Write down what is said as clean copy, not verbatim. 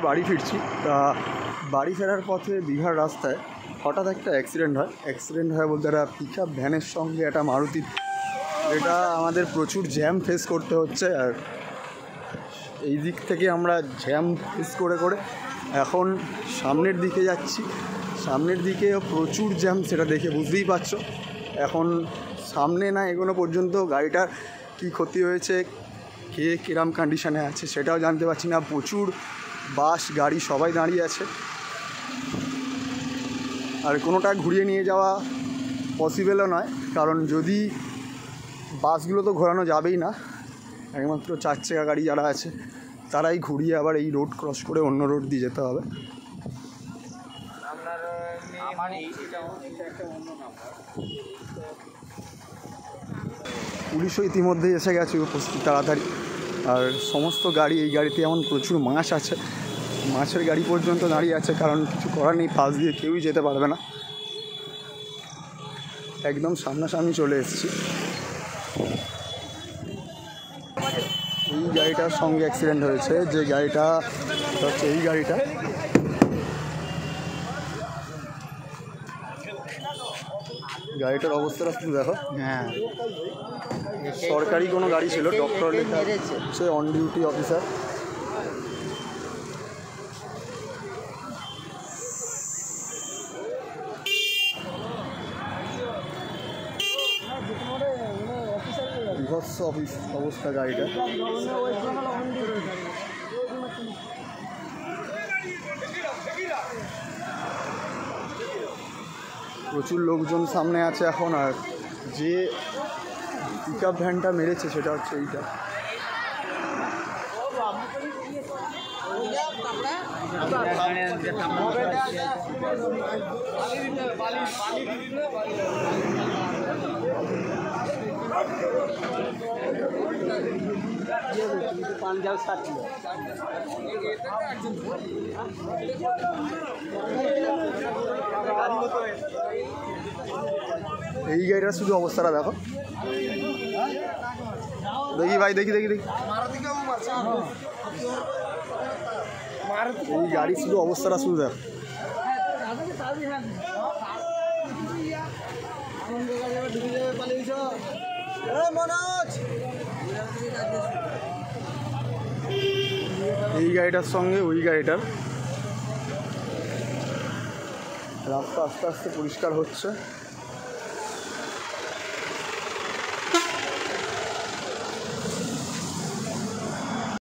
বাড়ি ফিরছি, তা বাড়ি ফেরার পথে দীঘার রাস্তায় হঠাৎ একটা অ্যাক্সিডেন্ট হয় বলতে একটা পিক আপ ভ্যানের সঙ্গে একটা মারুতি। এটা আমাদের প্রচুর জ্যাম ফেস করতে হচ্ছে। আর এই দিক থেকে আমরা জ্যাম ফেস করে এখন সামনের দিকে যাচ্ছি। সামনের দিকে প্রচুর জ্যাম, সেটা দেখে বুঝতেই পারছো। এখন সামনে না এগোনো পর্যন্ত গাড়িটার কি ক্ষতি হয়েছে, কে কিরম কন্ডিশনে আছে সেটাও জানতে পারছি না। প্রচুর বাস গাড়ি সবাই দাঁড়িয়ে আছে, আর কোনোটা ঘুরিয়ে নিয়ে যাওয়া পসিবলও নয়, কারণ যদি বাসগুলো তো ঘোরানো যাবেই না, একমাত্র 4 চাকা গাড়ি যারা আছে তারাই ঘুরিয়ে আবার এই রোড ক্রস করে অন্য রোড দিয়ে যেতে হবে। পুলিশও ইতিমধ্যেই এসে গেছে উপস্থিত তাড়াতাড়ি। আর সমস্ত গাড়ি, এই গাড়িতে এমন প্রচুর মাছ আছে, মাছের গাড়ি পর্যন্ত দাঁড়িয়ে আছে, কারণ কিছু করার নেই, পাশ দিয়ে কেউই যেতে পারবে না। একদম সামনাসামনি চলে এসেছি। এই গাড়িটার সঙ্গে অ্যাক্সিডেন্ট হয়েছে, যে গাড়িটা হচ্ছে এই গাড়িটা। গাড়িটার অবস্থাটা শুধু দেখো। হ্যাঁ, সরকারি কোনো গাড়ি ছিল, ডক্টর লেখা হচ্ছে, অন ডিউটি অফিসার। বিভৎস অবস্থা গাড়িটা। প্রচুর লোকজন সামনে আছে এখন। আর যে পিক আপ ভ্যানটা মেরেছে সেটা হচ্ছে এইটা। এই গাড়িটার শুধু অবস্থাটা দেখো। দেখি ভাই, দেখি এই গাড়ির শুধু অবস্থাটা শুধু দেখো। এই গাড়িটার সঙ্গে ওই গাড়িটার রাস্তা আস্তে আস্তে পরিষ্কার হচ্ছে।